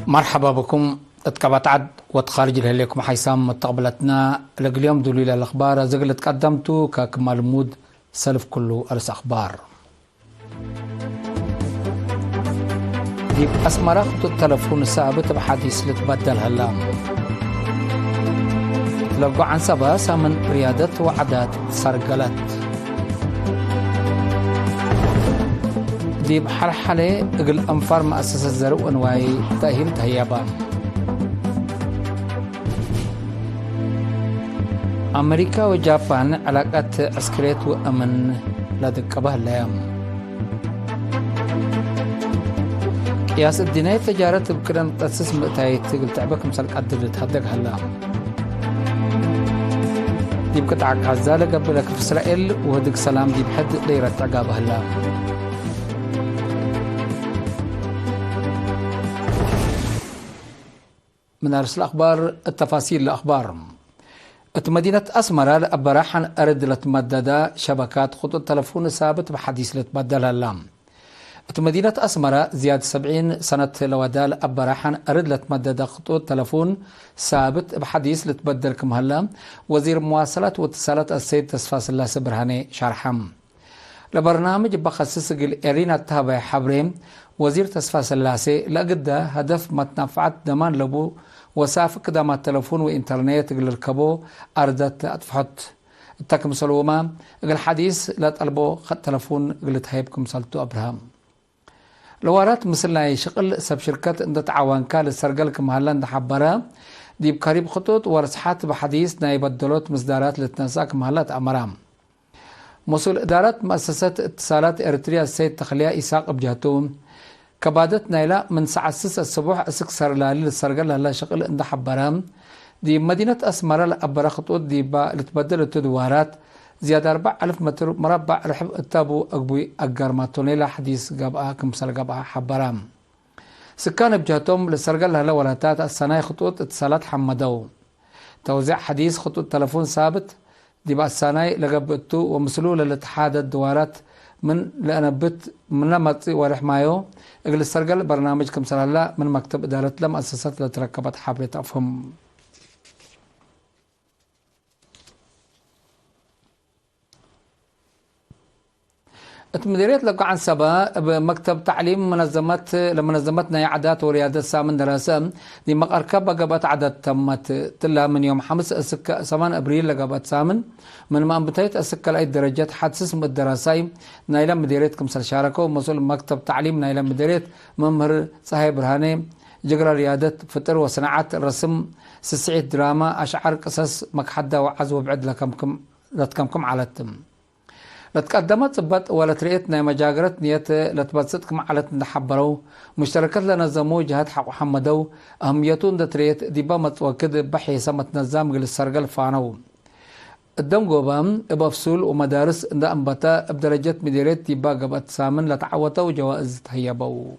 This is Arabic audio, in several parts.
مرحبا بكم اتكبت عد وتخارج لكم حيسام متقبلتنا اليوم دليل الأخبار زغل تقدمتو ككمال مود سلف كله أرس أخبار ديب أسمرا خطو التلفون الثابت بحديث لتبدل هلام لقوا عن سبا سامن ريادة وعدات سرقلت ديب حرحلة اقل أنفار مؤسسة زرو أنواي تأهيل تهيابا أمريكا وجابان علاقات عسكرية وأمن لدقبه الأيام قياس الدينية تجارة بكرة تأسس مقتاية قلت عباكم سالك قدر تهدق هلا ديب قطع غزة لقبلك في إسرائيل وهدق سلام ديب حد ليرة عقابه هلا من أرسل الأخبار التفاصيل الأخبار مدينة أسمرة لأبراحا أرد لتمدد شبكات خطوط تلفون ثابت بحديث لتبدل اللام مدينة أسمرة زيادة 70 سنة لودال أبراحا أرد لتمدد خطوط تلفون ثابت بحديث لتبدل كمهلا وزير مواصلات واتصالات السيد تصفاس الله سبرهاني شرحم لبرنامج بخصص إرينا التهبي حبريم وزير تصفاس الله سي لقد هدف متنفعات دمان لبو وسافك دما التلفون وإنترنت للكبو أردت أتفحط التكم سلوما الحديث لا تقلبو خط تلفون قلت هيبكم سلطو أبراهام لوارات مثلنا شغل سب شركات اندت عوانكا للسرقلكم هلا نحبرا دي بقريب خطوط ورسحات بحديث نايب الدولات مصدارات لتنساكم هلا أمرام مسؤول إدارات مؤسسات اتصالات إريتريا السيد تخليا إساق بجهتهم كبادت نايلا من ساعة 6 الصبح أسكسر لالي للسرقل هلا شغل اند حبرام دي مدينة أسمرة لأبرا خطوط دي با لتبدل التدوارات زيادة 4000 متر مربع رحب التابو أقبوي أقرماتوني حديث قابها كمسال قابها حبرام سكان بجهتهم للسرقل هلا ولاتات السناي خطوط اتصالات حمدو توزيع حديث خطوط تلفون ثابت دي با السناي لقبتو ومسلولة لاتحاد الدوارات من لأنبت من لمطي ورحمايو اقل السرقل برنامج كمسال هلا من مكتب إدارة لمؤسسات لتركبت حابة أفهم مديرية لقوا عن سبا بمكتب تعليم منظمات لمنظمتنا عادات وريادات سامن دراسة دي مقركبة قبت عدد تمت تلا من يوم 8 أبريل لقبت سامن من ما انبتيت أسكة لأي درجات حدث اسم الدراسة نايلة مديرية كمسال شاركو مسؤول مكتب تعليم نايلة مديرية ممهر صهيب برهاني جقرة ريادة فطر وصناعات الرسم سسعيد دراما أشعار قصص مكحدة وعزو بعد لكمكم على التم لتقدمت صبت ولا تريتنا مجاجرت نية لتبسطكم على تنحبروا مشتركات لنظموا جهات حق محمدو أهميتون دتريت ديبامت وكذا بحيث متنظم قل السرقل فانو الدم قوبام بفصول ومدارس عند أنبتا بدرجة مديرية ديبا قبت سامن لتعوتوا جوائز تهيبو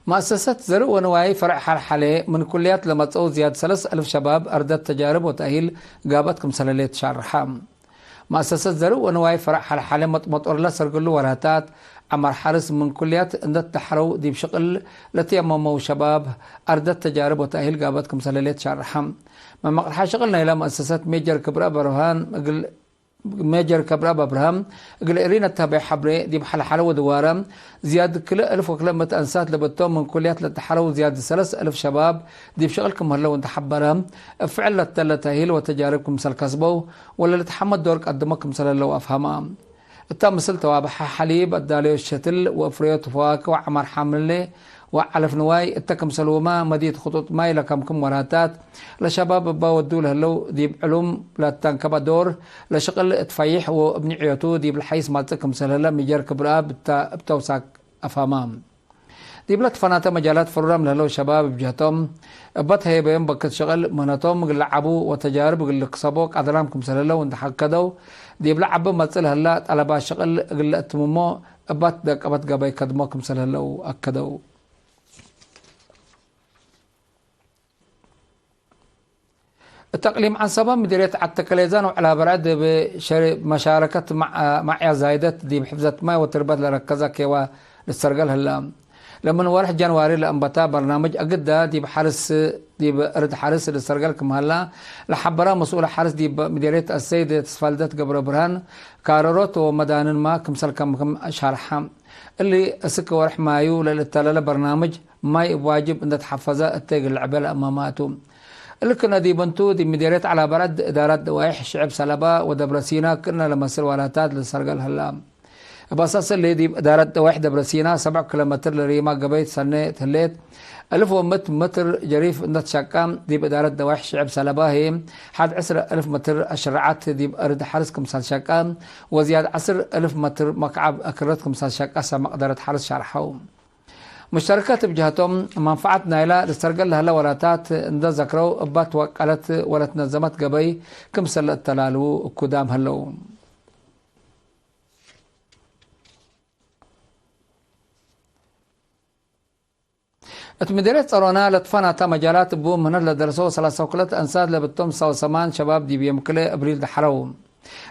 مؤسسة زرو ونواي فرع حرحلة من كليات لمتصو زياد 3000 شباب أردت تجارب وتأهيل قابتكم سلاليت شرحام مؤسسة زرو ونواي فرع حرحلة مطور لا سرقلو وراتات عمر حارس من كليات اندت تحرو دي بشغل لتيممو شباب أردت تجارب وتأهيل قابتكم سلاليت شرحام ما مقرحة شغلنا إلى مؤسسات ميجر كبرى برهان ميجر كبرى بابراهام قل إرينا التابع حبري دي بحل حلو دوارم زيادة كل 1000 وكلمة أنسات لبتوم من كليات للتحرو زيادة 3000 شباب دي بشغلكم هلو انت حبرام فعلا التهيل وتجاربكم سال كسبو ولا لتحمد دورك قدمكم سال لو أفهمها التام مثل توابح حليب الداليو الشتل وفريوت فواكه وعمر حامل وعلف نواي التكم سلوما مديد خطوط ماي لكمكم وراتات لشباب باودوا له لو دي علوم لا تنكب دور لشغل تفيح وابن عيوتو دي بالحيس مالتكم سلالة ميجر كبرى بتوساك افهمام دي بلاد فناتا مجالات فرام له شباب بجهتهم بط هي بين بكت شغل مناتهم لعبوا وتجارب اللي كسبوك عدلامكم سلالة وانت حكدوا دي بلعبوا مثل هلا طلبا شغل قلت ممو بط دك بط قبي كدموكم سلالة واكدوا التقليم عن سبب مديرية عالتكليزان وعلى برعد بمشاركة مع زايدة دي بحفظة ماء وتربات لركزة كيوا للسرقل هلا لما ورح جانواري لأنبتا برنامج أقدا دي بحارس دي برد حارس للسرقل كم هلا لحبرا مسؤول حارس دي مديرية السيد تسفالدت قبر برهان كاروروت ومدان ما كمسل كم شارحة اللي اسك ورح مايو للتلال برنامج ماي واجب ان تحفظها التيق العبال اماماته اللي كنا دي بنتو دي مديرية على برد إدارات دوائح شعب سلبا ودبرسينا كنا لمسر ولاتات للسرقل هلا باساس اللي دي إدارات دوائح دبرسينا 7 كيلومتر لريما قبيت سنة تليت 1100 متر جريف نتشاكام دي بإدارة دوائح شعب سلبا هي حد 10,000 متر الشرعات دي بأرد حارسكم سال شاكام وزياد 10,000 متر مكعب أكرتكم سال شاكا سما قدرت حارس شرحهم مشتركات بجهتهم منفعة نايلة للسرقل لهلا ولاتات اندا ذكروا ابات وقالت ولا تنظمت قبي كم سلة التلالو قدام هلو اتمديرية صارونا لطفانا مجالات بوم من لدرسوا 3 وكلت انساد لبتم سو سمان شباب دي بيمكلي ابريل دحرو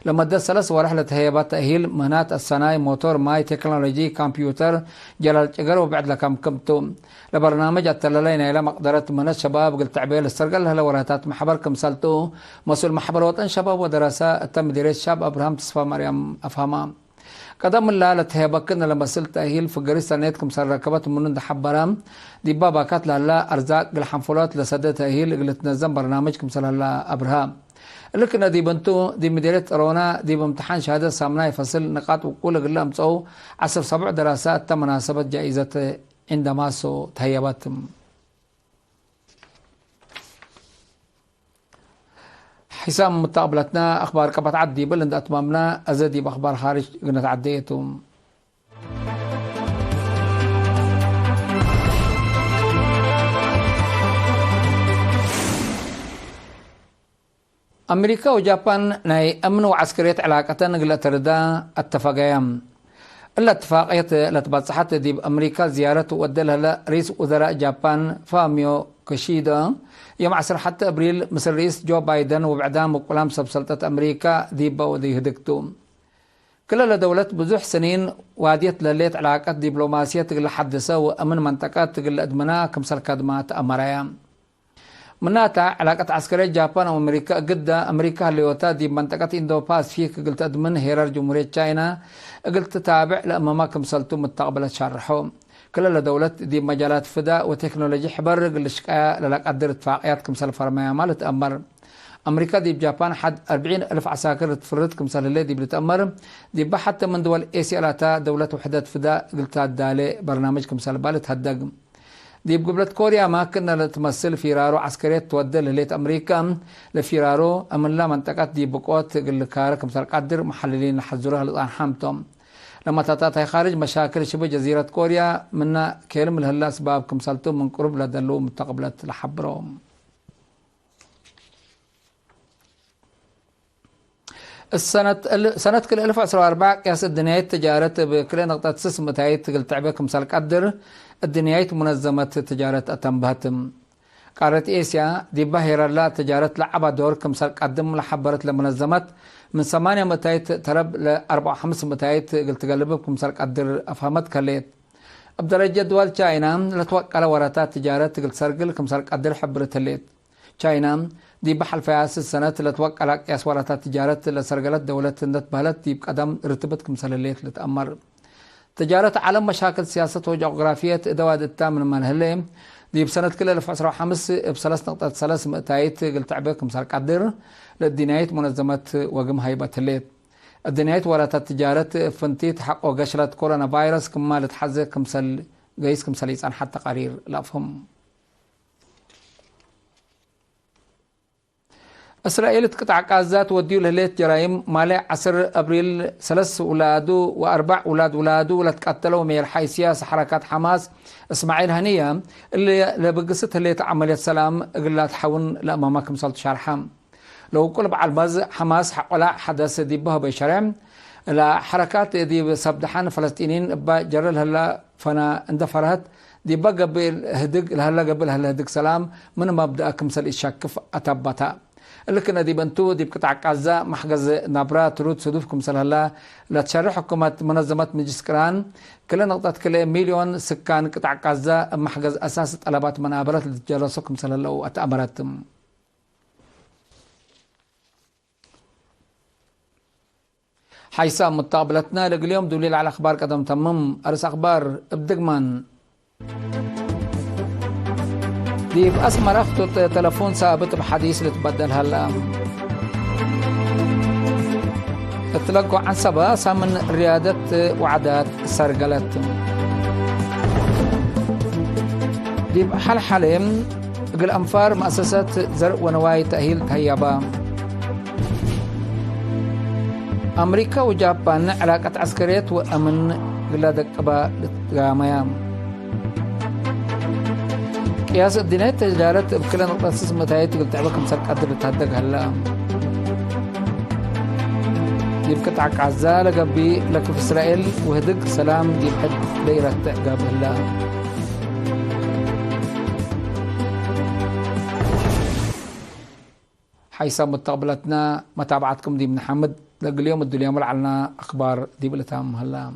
لما دس سلس ورحلة هيبات تأهيل مهنات الصناعي موتور ماي تكنولوجي كمبيوتر جلال تجر وبعد لكم كمتم لبرنامج التلالين إلى مقدرة من الشباب قلت تعبير السرقل هلا وراتات محبركم سالتو مسؤول محبر وطن شباب ودراسة تم دراسة الشاب أبراهام تصفى مريم أفهمام قدم الله لتهيبكنا لما سلت تأهيل في قريسة نيتكم سر ركبت من حبرام دي بابا كات لا أرزاق الحنفلات لسدة تأهيل قلت نظم برنامجكم سر الله أبراهام لكن دي بنتو دي مديرية رونا دي بامتحان شهادة سامنا يفصل نقاط وكل قلة مصو 10 7 دراسات تم مناسبة جائزة عندما سو تهيبت حسام متقبلتنا أخبار كبت عدي بلند أتمامنا أزدي بأخبار خارج قلنا تعديتم أمريكا وجابان ناي أمن وعسكرية علاقة نقل تردا اتفاقيام الاتفاقية لتبصحت دي بأمريكا زيارة ودلها رئيس وزراء جابان فاميو كيشيدا يوم 10 حتى أبريل مثل رئيس جو بايدن وبعدها مقلام سلطة أمريكا ديبا ودي هدكتو كل دولة بزوح سنين واديت لليت علاقات دبلوماسية تقل حدثة وأمن منطقات تقل أدمنا كمسل كدمات أمريا مناتا علاقة عسكرية جابان وأمريكا قد أمريكا اللي وتا دي منطقة إندو باسفيك قلت أدمن هيرار جمهورية تشاينا قلت تتابع لأمامكم سلطو مستقبل شرحهم كل دولة دي مجالات فداء وتكنولوجيا حبر قل شكاية للاك قدر اتفاقيات كمسل فرمايا مال تأمر أمريكا دي بجابان حد 40,000 عساكر تفرد كمسل اللي دي بتأمر دي حتى من دول إيسيا لاتا دولة وحدات فداء قلت هدالي برنامج كمسل بالت هدق دي بقبلة كوريا ما كنا تمثل فيرارو عسكرية تودل لليت أمريكا لفيرارو أمن لا منطقات دي بقوات قل كارا كمسل قدر محللين حزورها لطان حامتهم لما تتاتي خارج مشاكل شبه جزيرة كوريا منا كلم لهلا أسباب كمسلتهم من قرب لدلو متقبلة لحبرهم سنة كل 1014 قياس الدنيا تجارة بكل نقطة سس متايت قل تعبير كمسل قدر الدنيا منظمة تجارة أتنبهتم قارة إيسيا دي بهير الله تجارة لعبة دور كمسل قدم لحبرت لمنظمة من 8 متايت ترب ل 4 5 متايت قلت قلبكم سرق قدر افهمت كليت بدرجة دول تشاينا لتوقع وراتات تجارة قلت سرقل كم سرق قدر حبرت الليت تشاينا دي بحل فياس السنة لتوقع قياس وراتات تجارة لسرقلت دولة نت بلد دي بقدم رتبت كم الليت لتأمر تجارة عالم مشاكل سياسة وجغرافية ادواد التامن من هلي دي بسنة كل 2015 ب3.3 متايت قلت عبيكم سرق قدر للدينايت منظمة وقم هيبة الليت الدينايت وراتات تجارة فنتيت حق وقشرة كورونا فيروس كما لتحزق كمسل قيس كمسل يسعن حتى قرير لأفهم إسرائيل تقطع قازات وديو لليت جرائم مالي 10 أبريل 3 أولادو و4 أولادو لتقتلوا من الحيثية حركات حماس إسماعيل هنية اللي لبقصتها اللي عملية سلام قلت حون لأمامكم سلط شرحام لو كل بعد حماس ولا حدث دي به بشرم لحركات دي بسبدحان فلسطينيين بجرل هلا فانا اندفرت دي بقى قبل هدق هلا قبل هلا هدق سلام من مبدا كمسل الشك اتبتا لكن دي بنتو دي بقطع قزا محجز نبرات رود سدوفكم سلهلا لا تشرح حكومة منظمات مجسكران كل نقطة كل مليون سكان قطع قزا محجز أساس طلبات منابرات لتجرسكم سلهلا وأتأمرتم حيث متقابلتنا اليوم دليل على أخبار قدم تمم أرس أخبار بدقمان دي بأسمر أخطو تلفون ثابت بحديث لتبدل هلا تلقوا عن سبا سامن ريادة وعدات سرقلت دي بحل حليم قل أنفار مؤسسات زرع ونواي تأهيل تهيابا أمريكا وجابان علاقة عسكرية وأمن قلادك قبا لتقاميام قياس الدنيا تجارت بكل نقطة اسمها تقول تعبكم سرق قدر تهدق هلا يبقى تعك عزا لقبي لك في إسرائيل وهدق سلام دي بحد ليلة تعقاب هلا حيث متقبلتنا متابعتكم دي من حمد لقى اليوم الدنيا ملعلنا أخبار دي بلتام هلا